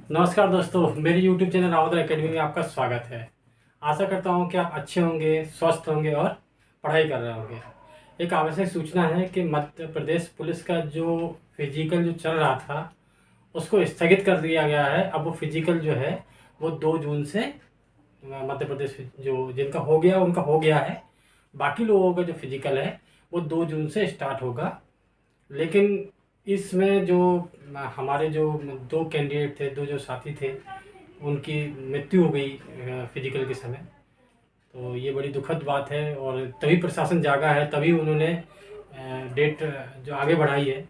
नमस्कार दोस्तों, मेरी YouTube चैनल रावत एकेडमी में आपका स्वागत है। आशा करता हूँ कि आप अच्छे होंगे, स्वस्थ होंगे और पढ़ाई कर रहे होंगे। एक आवश्यक सूचना है कि मध्य प्रदेश पुलिस का जो फिजिकल जो चल रहा था उसको स्थगित कर दिया गया है। अब वो फिजिकल जो है वो 2 जून से मध्य प्रदेश जो जिनका हो गया उनका हो गया है। बाकी लोगों का जो फिजिकल है वो 2 जून से स्टार्ट होगा। लेकिन इसमें जो हमारे जो 2 कैंडिडेट थे, 2 जो साथी थे, उनकी मृत्यु हो गई फिजिकल के समय। तो ये बड़ी दुखद बात है और तभी प्रशासन जागा है, तभी उन्होंने डेट जो आगे बढ़ाई है।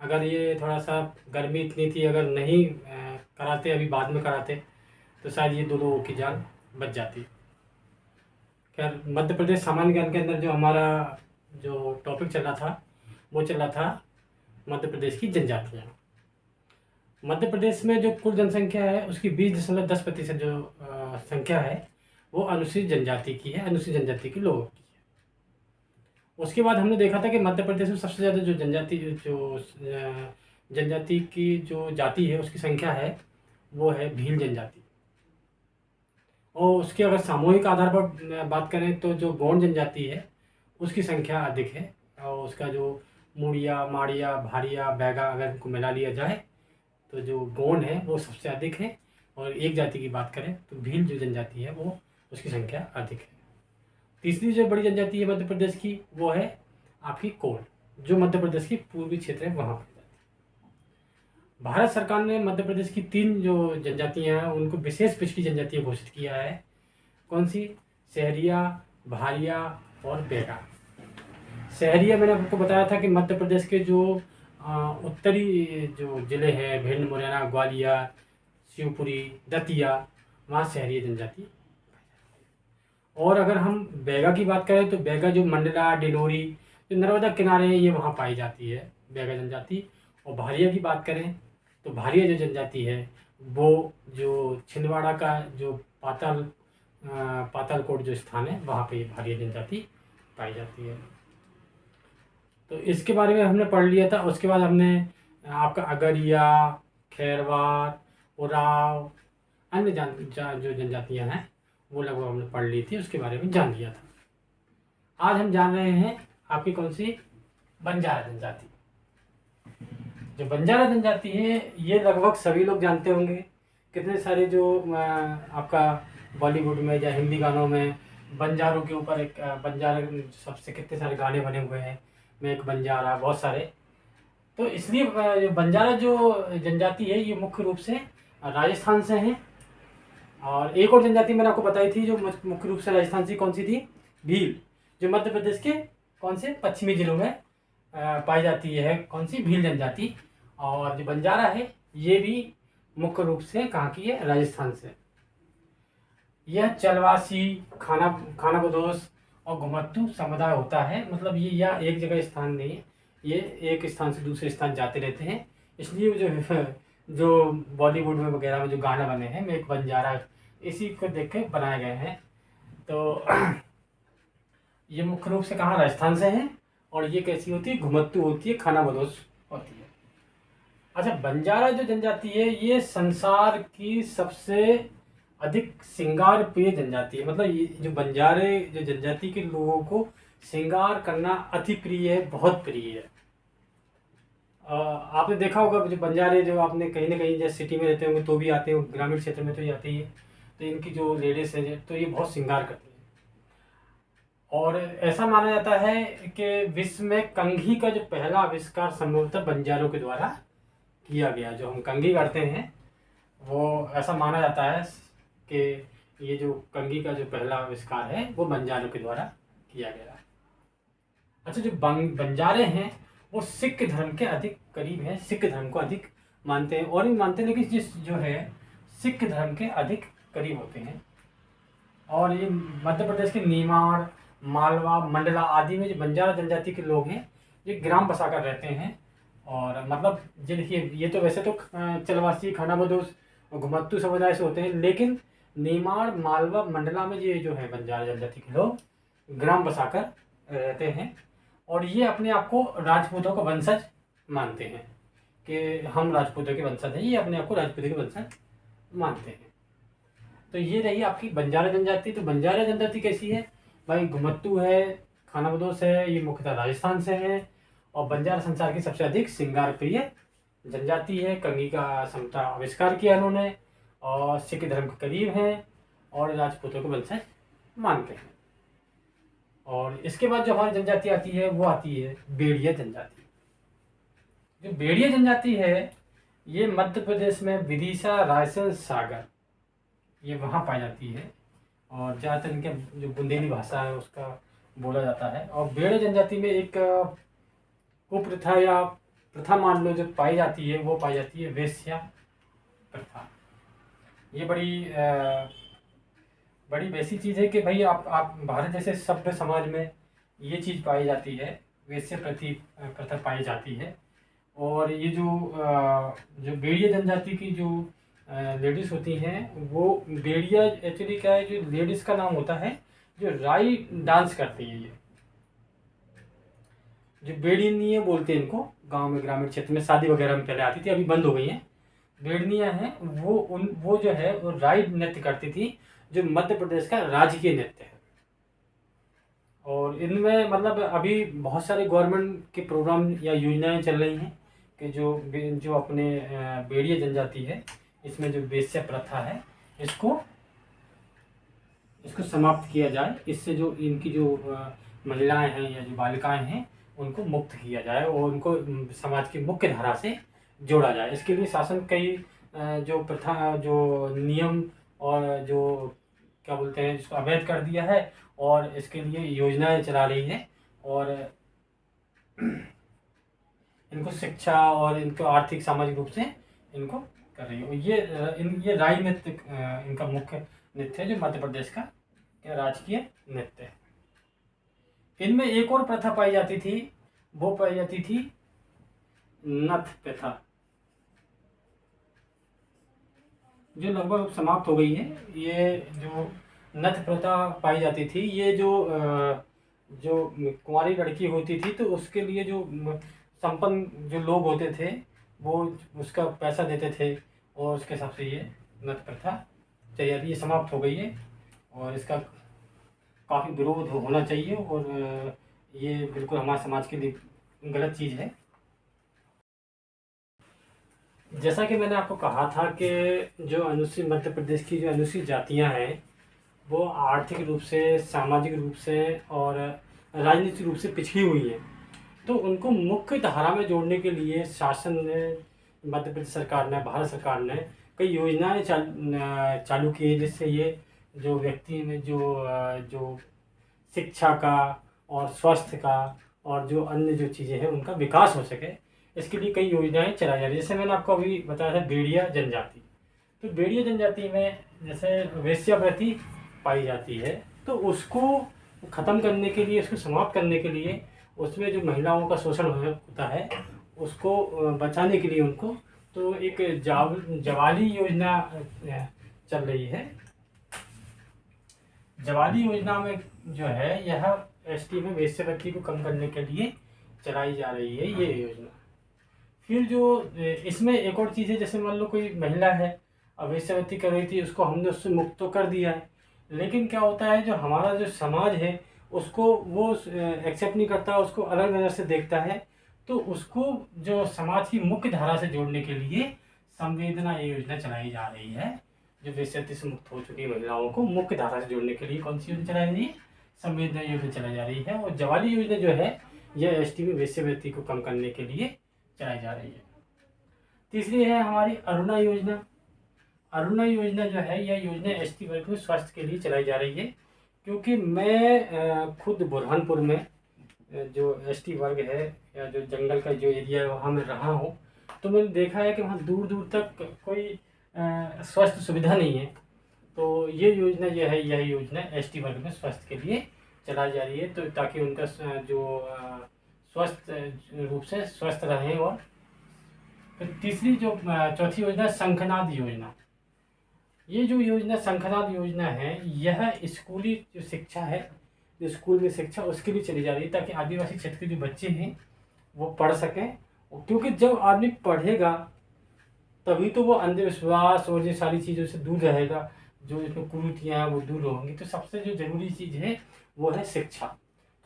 अगर ये थोड़ा सा गर्मी इतनी थी, अगर नहीं कराते, अभी बाद में कराते, तो शायद ये 2 लोगों की जान बच जाती। खैर, मध्य प्रदेश सामान्य ज्ञान के अंदर जो हमारा जो टॉपिक चल रहा था वो चल रहा था मध्य प्रदेश की जनजातियाँ। मध्य प्रदेश में जो कुल जनसंख्या है उसकी 20.10% जो संख्या है वो अनुसूचित जनजाति की है, अनुसूचित जनजाति के लोगों की है। उसके बाद हमने देखा था कि मध्य प्रदेश में सबसे ज़्यादा जो जनजाति की जो जाति है उसकी संख्या है वो है भील जनजाति। और उसके अगर सामूहिक आधार पर बात करें तो जो गौंड जनजाति है उसकी संख्या अधिक है। और उसका जो मुड़िया, माड़िया, भारिया, बैगा अगर इनको मिला लिया जाए तो जो गौंड है वो सबसे अधिक है। और एक जाति की बात करें तो भील जो जनजाति है वो उसकी संख्या अधिक है। तीसरी जो बड़ी जनजाति है मध्य प्रदेश की वो है आपकी कोल, जो मध्य प्रदेश की पूर्वी क्षेत्र है वहाँ पर जाती है। भारत सरकार ने मध्य प्रदेश की 3 जो जनजातियाँ हैं उनको विशेष पिछड़ी जनजातियाँ घोषित किया है। कौन सी? सहरिया, भारिया और बैगा। सहरिया मैंने आपको बताया था कि मध्य प्रदेश के जो उत्तरी जो ज़िले हैं, भिंड, मुरैना, ग्वालियर, शिवपुरी, दतिया, वहाँ सहरिया जनजाति। और अगर हम बैगा की बात करें तो बैगा जो मंडला, डिंडोरी, जो नर्मदा किनारे हैं, ये वहाँ पाई जाती है बैगा जनजाति। और भारिया की बात करें तो भारिया जो जनजाति है वो जो छिंदवाड़ा का जो पातालकोट जो स्थान है वहाँ पे भारिया जनजाति पाई जाती है। तो इसके बारे में हमने पढ़ लिया था। उसके बाद हमने आपका अगरिया, खैरवार, उराव, अन्य जो जनजातियां हैं वो लगभग हमने पढ़ ली थी, उसके बारे में जान लिया था। आज हम जान रहे हैं आपकी कौन सी? बंजारा जनजाति। जो बंजारा जनजाति है ये लगभग सभी लोग जानते होंगे। कितने सारे जो आपका बॉलीवुड में या हिंदी गानों में बंजारों के ऊपर एक बंजारा सबसे कितने सारे गाने बने हुए हैं, मैं एक बंजारा, बहुत सारे। तो इसलिए बंजारा जो जनजाति है ये मुख्य रूप से राजस्थान से है। और एक और जनजाति मैंने आपको बताई थी जो मुख्य रूप से राजस्थान से, कौन सी थी? भील, जो मध्य प्रदेश के कौन से पश्चिमी जिलों में पाई जाती है। कौन सी? भील जनजाति। और जो बंजारा है ये भी मुख्य रूप से कहाँ की है? राजस्थान से। यह चलवासी, खाना बदोश और घुमत्तू समुदाय होता है। मतलब ये या एक जगह स्थान नहीं है, ये एक स्थान से दूसरे स्थान जाते रहते हैं। इसलिए जो बॉलीवुड में वगैरह में जो गाना बने हैं, मैं एक बंजारा, इसी को देख के बनाए गए हैं। तो ये मुख्य रूप से कहाँ? राजस्थान से है। और ये कैसी होती है? घुमत्तू होती है, खाना बदोश होती है। अच्छा, बंजारा जो जनजाति है ये संसार की सबसे अधिक श्रृंगार प्रिय जनजाति है। मतलब ये जो बंजारे जो जनजाति के लोगों को श्रृंगार करना अति प्रिय है, बहुत प्रिय है। आपने देखा होगा जो बंजारे, जो आपने कहीं ना कहीं जैसे सिटी में रहते होंगे तो भी आते हो, ग्रामीण क्षेत्र में तो ये आते ही है। तो इनकी जो लेडीज है तो ये बहुत श्रृंगार करती है। और ऐसा माना जाता है कि विश्व में कंघी का जो पहला आविष्कार संभवतः बंजारों के द्वारा किया गया। जो हम कंघी करते हैं वो ऐसा माना जाता है कि ये जो कंघी का जो पहला आविष्कार है वो बंजारों के द्वारा किया गया। अच्छा, जो बंजारे हैं वो सिख धर्म के अधिक करीब हैं, सिख धर्म को अधिक मानते हैं। और भी मानते हैं, लेकिन जिस जो है सिख धर्म के अधिक करीब होते हैं। और ये मध्य प्रदेश के नीमाड़, मालवा, मंडला आदि में जो बंजारा जनजाति के लोग हैं ये ग्राम बसाकर रहते हैं। और मतलब ये देखिए, ये तो वैसे तो चलवासी, खाना बदोश और घुमत्तू समुदाय से होते हैं, लेकिन नीमाड़, मालवा, मंडला में ये जो है बंजारा जनजाति के लोग ग्राम बसाकर रहते हैं। और ये अपने आप को राजपूतों का वंशज मानते हैं कि हम राजपूतों के वंशज हैं। ये अपने आप को राजपूतों के वंशज मानते हैं। तो ये रही आपकी बंजारा जनजाति। तो बंजारा जनजाति कैसी है भाई? घुमत्तू है, खानाबदोश है, ये मुख्यतः राजस्थान से है। और बंजारा संसार की सबसे अधिक श्रृंगार प्रिय जनजाति है। कंघी का समता आविष्कार किया इन्होंने, और सिख धर्म के करीब हैं, और राजपूतों को वंशज मानते हैं। और इसके बाद जो हमारी जनजाति आती है वो आती है बेड़िया जनजाति। जो बेड़िया जनजाति है ये मध्य प्रदेश में विदिशा, रायसेन, सागर, ये वहाँ पाई जाती है। और ज़्यादातर इनके जो बुंदेली भाषा है उसका बोला जाता है। और बेड़िया जनजाति में एक कुप्रथा या प्रथा मान लो जो पाई जाती है, वो पाई जाती है वेश्या प्रथा। ये बड़ी वैसी चीज़ है कि भाई आप भारत जैसे सभ्य समाज में ये चीज़ पाई जाती है, वेश्या प्रथा पाई जाती है। और ये जो बेड़िया जनजाति की जो लेडीज़ होती हैं, वो बेड़िया एक्चुअली क्या है, जो लेडीज़ का नाम होता है जो राई डांस करती है। ये जो बेड़ियाँ बोलते हैं इनको, गांव में ग्रामीण क्षेत्र में शादी वगैरह में पहले आती थी, अभी बंद हो गई हैं। बेड़नियाँ हैं वो जो है वो राई नृत्य करती थी, जो मध्य प्रदेश का राजकीय नृत्य है। और इनमें मतलब अभी बहुत सारे गवर्नमेंट के प्रोग्राम या योजनाएं चल रही हैं कि जो अपने बेड़िया जनजाति है, इसमें जो वेश्या प्रथा है इसको समाप्त किया जाए। इससे जो इनकी जो महिलाएं हैं या जो बालिकाएं हैं उनको मुक्त किया जाए और उनको समाज की मुख्य धारा से जोड़ा जाए। इसके लिए शासन कई जो प्रथा, जो नियम और जो क्या बोलते हैं जिसको अवैध कर दिया है, और इसके लिए योजनाएं चला रही है। और इनको शिक्षा और इनको आर्थिक सामाजिक रूप से इनको कर रही है। ये राई नृत्य इनका मुख्य नृत्य है, जो मध्य प्रदेश का राजकीय नृत्य है। इनमें एक और प्रथा पाई जाती थी, वो पाई जाती थी नथ प्रथा, जो लगभग समाप्त हो गई है। ये जो नथ प्रथा पाई जाती थी, ये जो कुंवारी लड़की होती थी तो उसके लिए जो संपन्न जो लोग होते थे वो उसका पैसा देते थे, और उसके हिसाब से ये नथ प्रथा चली जाती है। ये समाप्त हो गई है और इसका काफ़ी विरोध होना चाहिए, और ये बिल्कुल हमारे समाज के लिए गलत चीज़ है। जैसा कि मैंने आपको कहा था कि जो अनुसूचित मध्य प्रदेश की जो अनुसूचित जातियां हैं वो आर्थिक रूप से, सामाजिक रूप से और राजनीतिक रूप से पिछड़ी हुई हैं। तो उनको मुख्य धारा में जोड़ने के लिए शासन ने, मध्य प्रदेश सरकार ने, भारत सरकार ने कई योजनाएं चालू की है, जिससे ये जो व्यक्ति में जो शिक्षा का और स्वास्थ्य का और जो अन्य जो चीज़ें हैं उनका विकास हो सके। इसके लिए कई योजनाएं चलाई जा रही है। जैसे मैंने आपको अभी बताया था बेड़िया जनजाति, तो बेड़िया जनजाति में जैसे वेश्यावृत्ति पाई जाती है, तो उसको ख़त्म करने के लिए, उसको समाप्त करने के लिए, उसमें जो महिलाओं का शोषण होता है उसको बचाने के लिए उनको, तो एक जवाली योजना चल रही है। जवाली योजना में जो है यह एसटी में वेश्यावृत्ति को कम करने के लिए चलाई जा रही है ये योजना। फिर जो इसमें एक और चीज़ है, जैसे मान लो कोई महिला है अब वेश्यावृत्ति कर रही थी, उसको हमने उससे मुक्त तो कर दिया है, लेकिन क्या होता है जो हमारा जो समाज है उसको वो एक्सेप्ट नहीं करता, उसको अलग नज़र से देखता है। तो उसको जो समाज की मुख्य धारा से जोड़ने के लिए संवेदना ये योजना चलाई जा रही है। जो वेश्यावृत्ति से मुक्त हो चुकी महिलाओं को मुख्य धारा से जोड़ने के लिए कौन सी योजना चलाई जा रही है? संवेदना योजना चलाई जा रही है। और जवाली योजना जो है यह एसटी में वेश्यावृत्ति को कम करने के लिए चलाई जा रही है। तीसरी है हमारी अरुणा योजना। अरुणा योजना जो है यह योजना एसटी वर्ग में स्वास्थ्य के लिए चलाई जा रही है, क्योंकि मैं खुद बुरहानपुर में जो एसटी वर्ग है या जो जंगल का जो एरिया है वहाँ मैं रहा हूँ, तो मैंने देखा है कि वहाँ दूर दूर तक कोई स्वास्थ्य सुविधा नहीं है। तो ये योजना जो है यह योजना एसटी वर्ग में स्वास्थ्य के लिए चलाई जा रही है, तो ताकि उनका जो स्वस्थ रूप से स्वस्थ रहें। और फिर तीसरी जो चौथी योजना शंखनाद योजना। ये जो योजना शंखनाद योजना है यह स्कूली जो शिक्षा है, जो स्कूल में शिक्षा उसके लिए चली जा रही है, ताकि आदिवासी क्षेत्र के जो बच्चे हैं वो पढ़ सकें। क्योंकि जब आदमी पढ़ेगा तभी तो वो अंधविश्वास और ये सारी चीज़ों से दूर रहेगा, जो इसमें कुरीतियाँ हैं वो दूर होंगी। तो सबसे जो ज़रूरी चीज़ है वो है शिक्षा।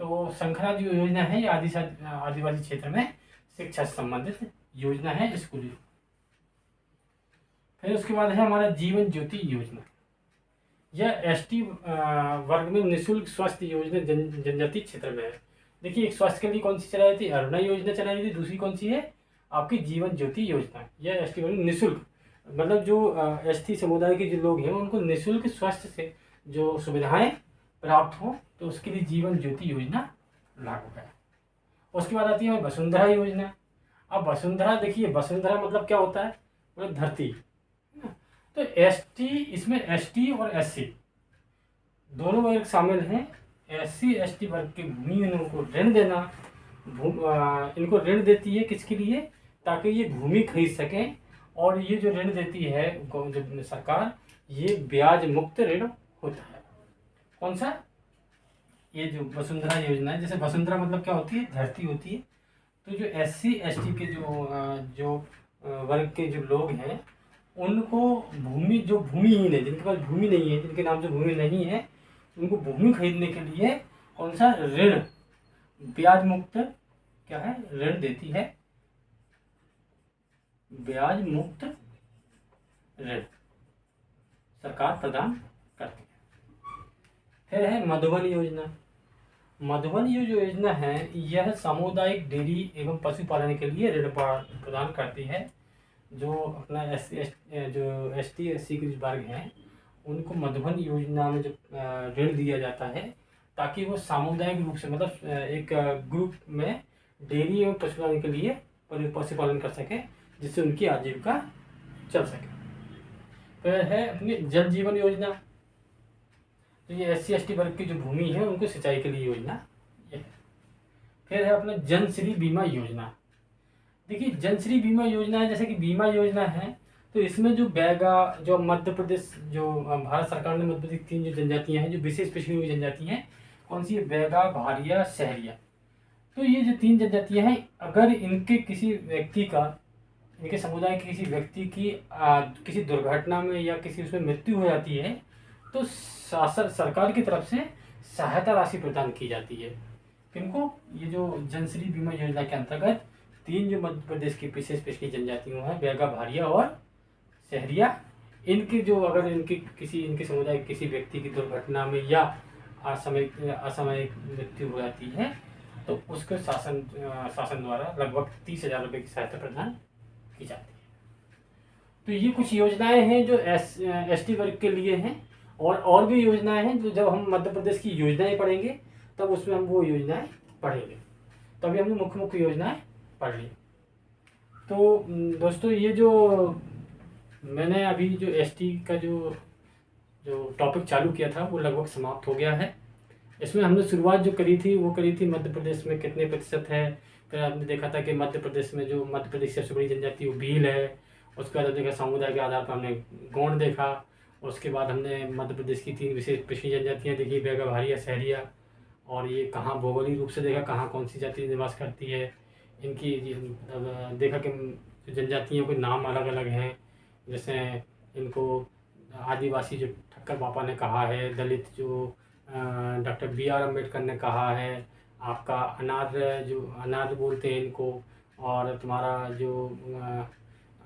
तो शंखला जो योजना है ये आदिवासी क्षेत्र में शिक्षा से संबंधित योजना है स्कूली। फिर उसके बाद है हमारा जीवन ज्योति योजना। यह एसटी वर्ग में निःशुल्क स्वास्थ्य योजना जनजातीय क्षेत्र में है। देखिए, एक स्वास्थ्य के लिए कौन सी चलाई थी, अरुणा योजना चलाई थी, दूसरी कौन सी है आपकी जीवन ज्योति योजना। यह एसटी वर्ग में निःशुल्क, मतलब जो एसटी समुदाय के जो लोग हैं उनको निःशुल्क स्वास्थ्य से जो सुविधाएं प्राप्त हो, तो उसके लिए जीवन ज्योति योजना लागू है। उसके बाद आती है वसुंधरा योजना। अब वसुंधरा, देखिए वसुंधरा मतलब क्या होता है, मतलब धरती। तो एसटी, इसमें एसटी और एससी दोनों वर्ग शामिल हैं। एससी एसटी वर्ग की भूमि इनको ऋण देना, इनको ऋण देती है किसके लिए, ताकि ये भूमि खरीद सकें। और ये जो ऋण देती है जो सरकार, ये ब्याज मुक्त ऋण होता है। कौन सा, ये जो वसुंधरा योजना है। जैसे वसुंधरा मतलब क्या होती है, धरती होती है। तो जो एससी एसटी के जो वर्ग के जो लोग हैं उनको भूमि, जो भूमिहीन है, जिनके पास भूमि नहीं है, जिनके नाम से भूमि नहीं है, उनको भूमि खरीदने के लिए कौन सा ऋण, ब्याज मुक्त क्या है, ऋण देती है, ब्याज मुक्त ऋण सरकार प्रदान करती है। फिर है मधुबन योजना। मधुबन ये जो योजना है यह सामुदायिक डेयरी एवं पशुपालन के लिए ऋण प्रदान करती है। जो अपना जो एसटी एससी के वर्ग हैं उनको मधुबन योजना में जो ऋण दिया जाता है, ताकि वो सामुदायिक रूप से, मतलब एक ग्रुप में डेयरी एवं पशुपालन के लिए पशुपालन कर सके, जिससे उनकी आजीविका चल सके। फिर है अपनी जल जीवन योजना। तो ये एससी एसटी वर्ग की जो भूमि है उनको सिंचाई के लिए योजना ये है। फिर है अपना जनश्री बीमा योजना। देखिए, जनश्री बीमा योजना है, जैसे कि बीमा योजना है, तो इसमें जो बैगा, जो मध्य प्रदेश, जो भारत सरकार ने मध्य प्रदेश 3 जो जनजातियां हैं, जो विशेष पिछड़ी हुई जनजातियां हैं, कौन सी है, बैगा, भारिया, सहरिया। तो ये जो 3 जनजातियां हैं, अगर इनके किसी व्यक्ति का, इनके समुदाय के किसी व्यक्ति की किसी दुर्घटना में या किसी उसमें मृत्यु हो जाती है, तो शासन सरकार की तरफ से सहायता राशि प्रदान की जाती है। किनको, ये जो जनश्री बीमा योजना के अंतर्गत 3 जो मध्य प्रदेश की विशेष पिछड़ी जनजातियों हैं, बैगा, भारिया और सहरिया, इनकी जो, अगर इनके समुदाय के किसी व्यक्ति की दुर्घटना में या असामयिक मृत्यु हो जाती है, तो उसके शासन द्वारा लगभग 30,000 रुपये की सहायता प्रदान की जाती है। तो ये कुछ योजनाएं हैं जो एसटी वर्ग के लिए हैं। और भी योजनाएं हैं जो जब हम मध्य प्रदेश की योजनाएं पढ़ेंगे तब उसमें हम वो योजनाएं पढ़ेंगे। तो अभी हमने मुख्य योजनाएं पढ़ ली। तो दोस्तों, ये जो मैंने अभी जो एसटी का जो टॉपिक चालू किया था वो लगभग समाप्त हो गया है। इसमें हमने शुरुआत जो करी थी वो करी थी मध्य प्रदेश में कितने प्रतिशत है। फिर आपने देखा था कि मध्य प्रदेश में जो मध्य प्रदेश की सबसे बड़ी जनजाति वो भील है। उसके बाद देखा समुदाय के आधार पर हमने गौंड देखा। उसके बाद हमने मध्य प्रदेश की 3 विशेष पिछड़ी जनजातियाँ देखी, बैगा, भारिया, सहरिया। और ये कहाँ भौगोलिक रूप से देखा, कहाँ कौन सी जाति निवास करती है। इनकी देखा कि जनजातियों के नाम अलग अलग हैं। जैसे इनको आदिवासी जो ठक्कर बापा ने कहा है, दलित जो डॉक्टर BR अम्बेडकर ने कहा है, आपका अनार्य बोलते हैं इनको, और तुम्हारा जो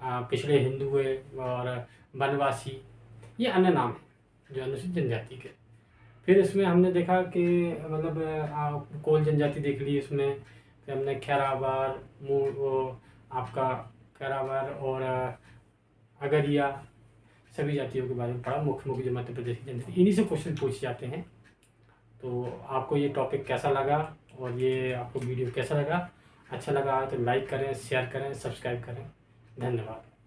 पिछड़े हिंदू है और वनवासी, ये अन्य नाम है जो अनुसूचित जनजाति के। फिर इसमें हमने देखा कि मतलब कोल जनजाति देख ली इसमें। फिर हमने खैराबार, आपका खैराबार और अगरिया, सभी जातियों के बारे में पढ़ा। मुख्य जो मध्य प्रदेश की जनजाति, इन्हीं से क्वेश्चन पूछे जाते हैं। तो आपको ये टॉपिक कैसा लगा और ये आपको वीडियो कैसा लगा, अच्छा लगा तो लाइक करें, शेयर करें, सब्सक्राइब करें। धन्यवाद।